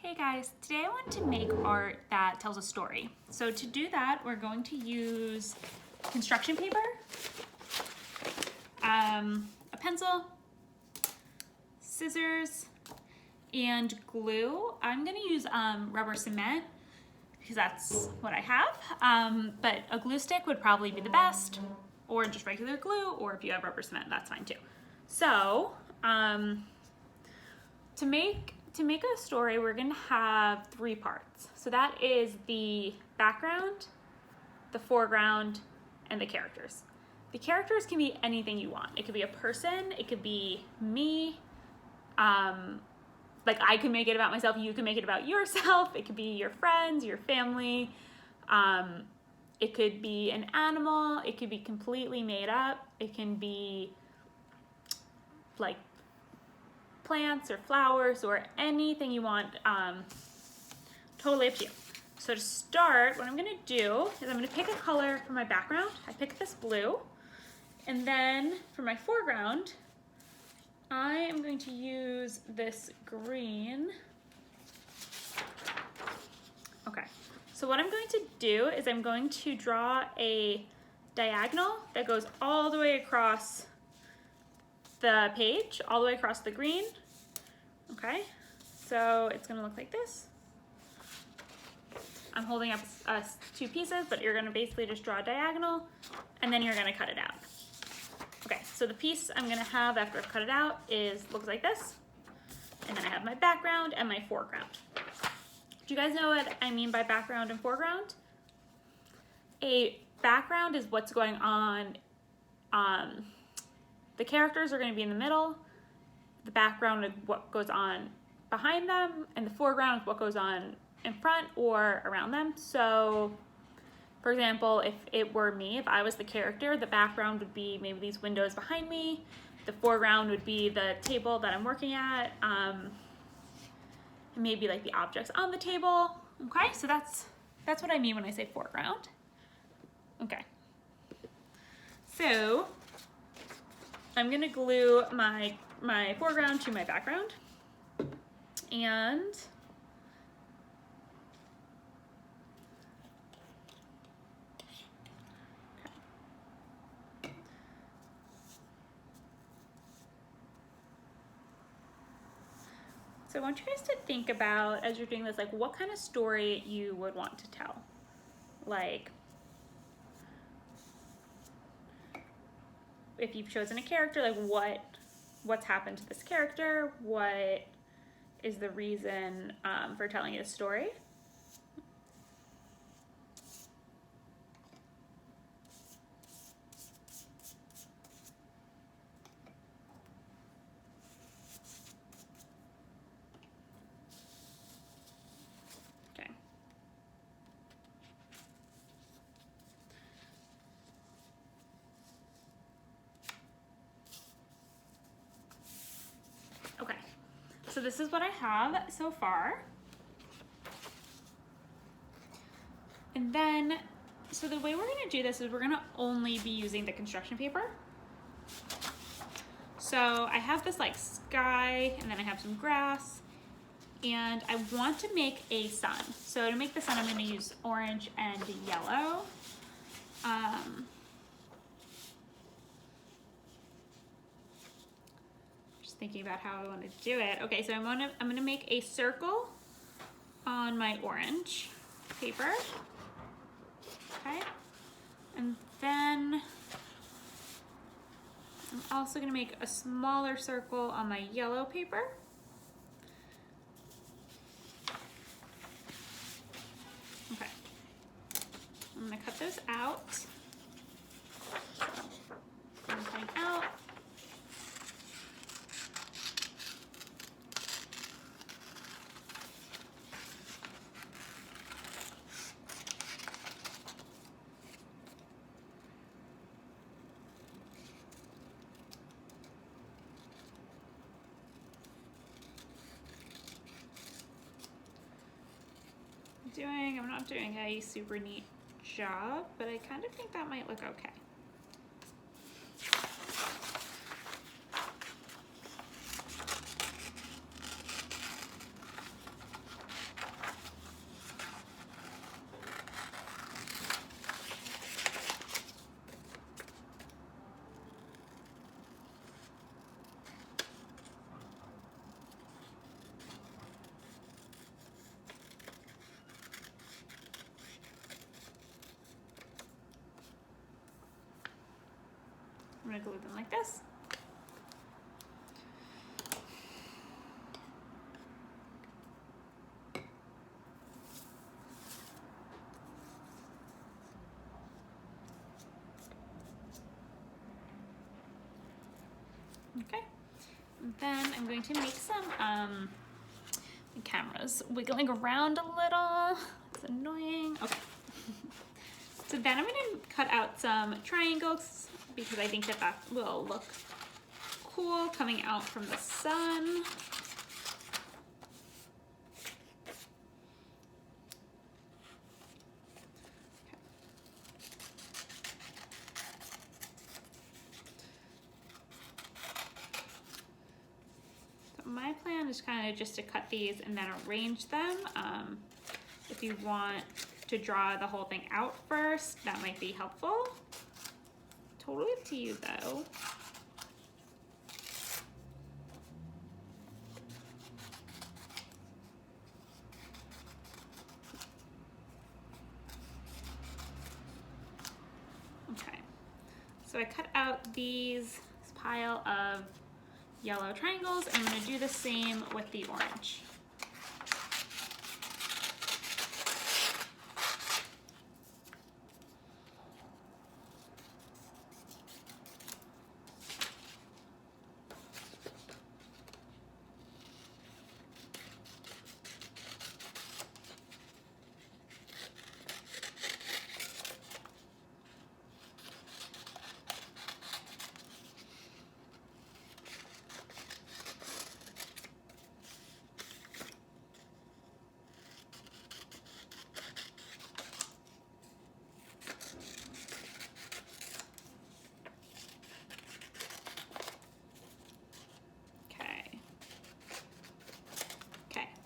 Hey guys, today I want to make art that tells a story. So to do that, we're going to use construction paper, a pencil, scissors, and glue. I'm gonna use rubber cement because that's what I have, but a glue stick would probably be the best, or just regular glue, or if you have rubber cement, that's fine too. So to make a story, we're gonna have three parts. So that is the background, the foreground, and the characters. The characters can be anything you want. It could be a person, it could be me, like I could make it about myself, you can make it about yourself, it could be your friends, your family, it could be an animal, it could be completely made up, it can be like plants or flowers or anything you want, totally up to you. So to start, what I'm gonna do is I'm gonna pick a color for my background. I picked this blue, and then for my foreground, I am going to use this green. Okay, so what I'm going to do is I'm going to draw a diagonal that goes all the way across the page, all the way across the green. Okay, so it's gonna look like this. I'm holding up two pieces, but you're gonna basically just draw a diagonal and then you're gonna cut it out. Okay, so the piece I'm gonna have after I've cut it out looks like this. And then I have my background and my foreground. Do you guys know what I mean by background and foreground? A background is what's going on. The characters are going to be in the middle, the background is what goes on behind them, and the foreground is what goes on in front or around them. So, for example, if it were me, if I was the character, the background would be maybe these windows behind me, the foreground would be the table that I'm working at, and maybe like the objects on the table. Okay, so that's what I mean when I say foreground. Okay, so I'm gonna glue my foreground to my background, and so I want you guys to think about, as you're doing this, like what kind of story you would want to tell. Like, if you've chosen a character, like what's happened to this character? What is the reason for telling a story? Okay. Okay, so this is what I have so far. And then, so the way we're gonna do this is we're gonna only be using the construction paper. So I have this like sky, and then I have some grass, and I want to make a sun. So to make the sun, I'm gonna use orange and yellow. Just thinking about how I want to do it. Okay, so I'm gonna make a circle on my orange paper. Okay, and then I'm also gonna make a smaller circle on my yellow paper. Okay, I'm gonna cut those out. One thing out. I'm not doing a super neat job, but I kind of think that might look okay. gonna glue them like this. Okay, and then I'm going to make some the camera's wiggling around a little. It's annoying. Okay. So then I'm going to cut out some triangles because I think that that will look cool coming out from the sun. My plan is kind of just to cut these and then arrange them. If you want to draw the whole thing out first, that might be helpful. Totally up to you though. Okay, so I cut out this pile of yellow triangles, and I'm going to do the same with the orange.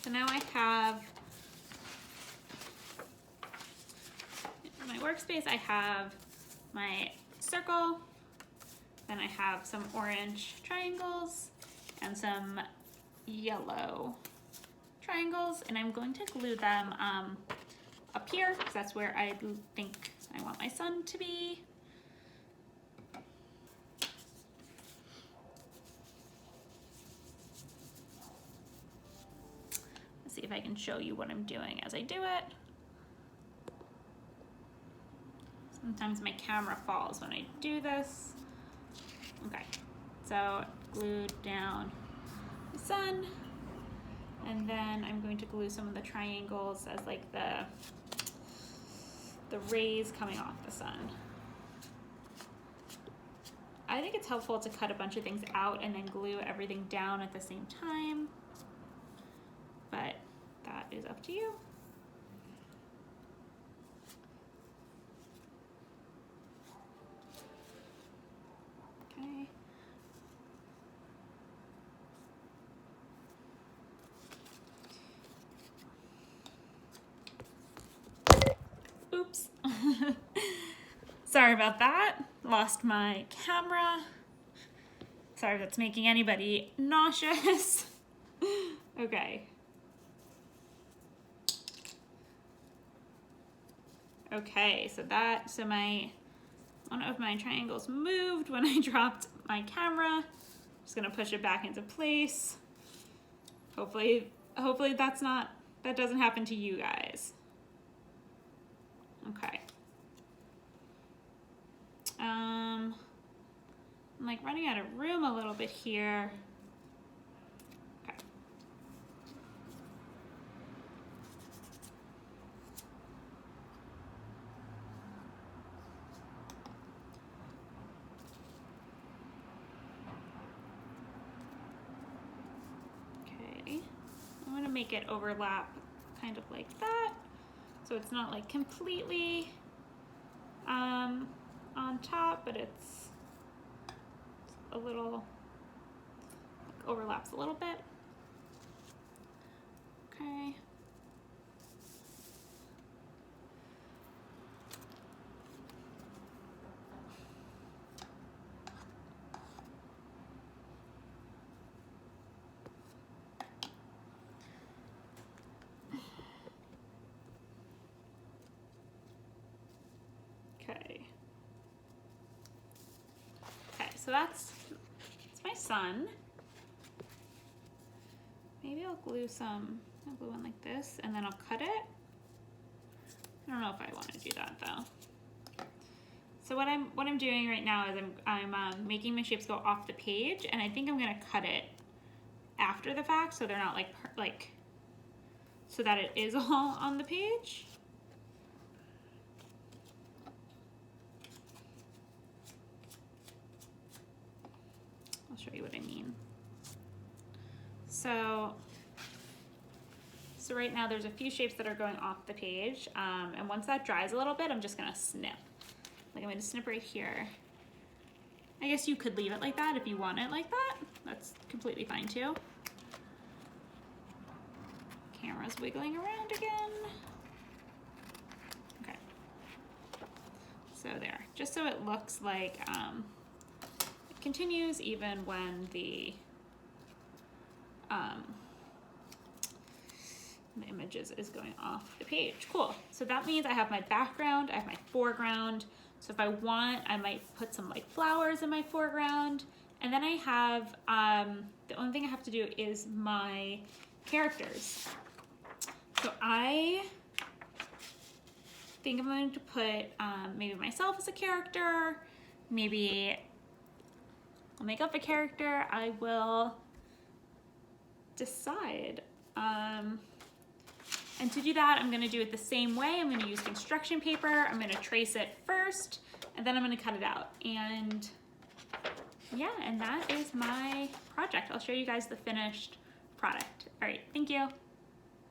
So now I have, in my workspace, I have my circle, then I have some orange triangles and some yellow triangles, and I'm going to glue them up here because that's where I think I want my sun to be. See if I can show you what I'm doing as I do it. Sometimes my camera falls when I do this. Okay, so glued down the sun, and then I'm going to glue some of the triangles as like the rays coming off the sun. I think it's helpful to cut a bunch of things out and then glue everything down at the same time, but that is up to you. Okay. Oops. Sorry about that. Lost my camera. Sorry if that's making anybody nauseous. Okay. Okay, so one of my triangles moved when I dropped my camera. Just gonna push it back into place. Hopefully that doesn't happen to you guys. Okay. I'm like running out of room a little bit here. Okay. Okay. I'm gonna make it overlap kind of like that, so it's not like completely on top, but it's a little, like, overlaps a little bit. Okay. Okay, so that's my sun. Maybe I'll glue one like this, and then I'll cut it. I don't know if I want to do that though. So what I'm doing right now is I'm making my shapes go off the page, and I think I'm gonna cut it after the fact so they're not like so that it is all on the page. I'll show you what I mean. So right now there's a few shapes that are going off the page, and once that dries a little bit, I'm just gonna snip. Like I'm gonna snip right here. I guess you could leave it like that if you want it like that. That's completely fine too. Camera's wiggling around again. Okay. So there, just so it looks like it continues even when the image is going off the page. Cool. So that means I have my background, I have my foreground. So if I want, I might put some like flowers in my foreground. And then I have, the only thing I have to do is my characters. So I think I'm going to put maybe myself as a character, maybe I'll make up a character, I will decide. And to do that, I'm gonna do it the same way. I'm gonna use construction paper. I'm gonna trace it first, and then I'm gonna cut it out. And yeah, and that is my project. I'll show you guys the finished product. All right, thank you.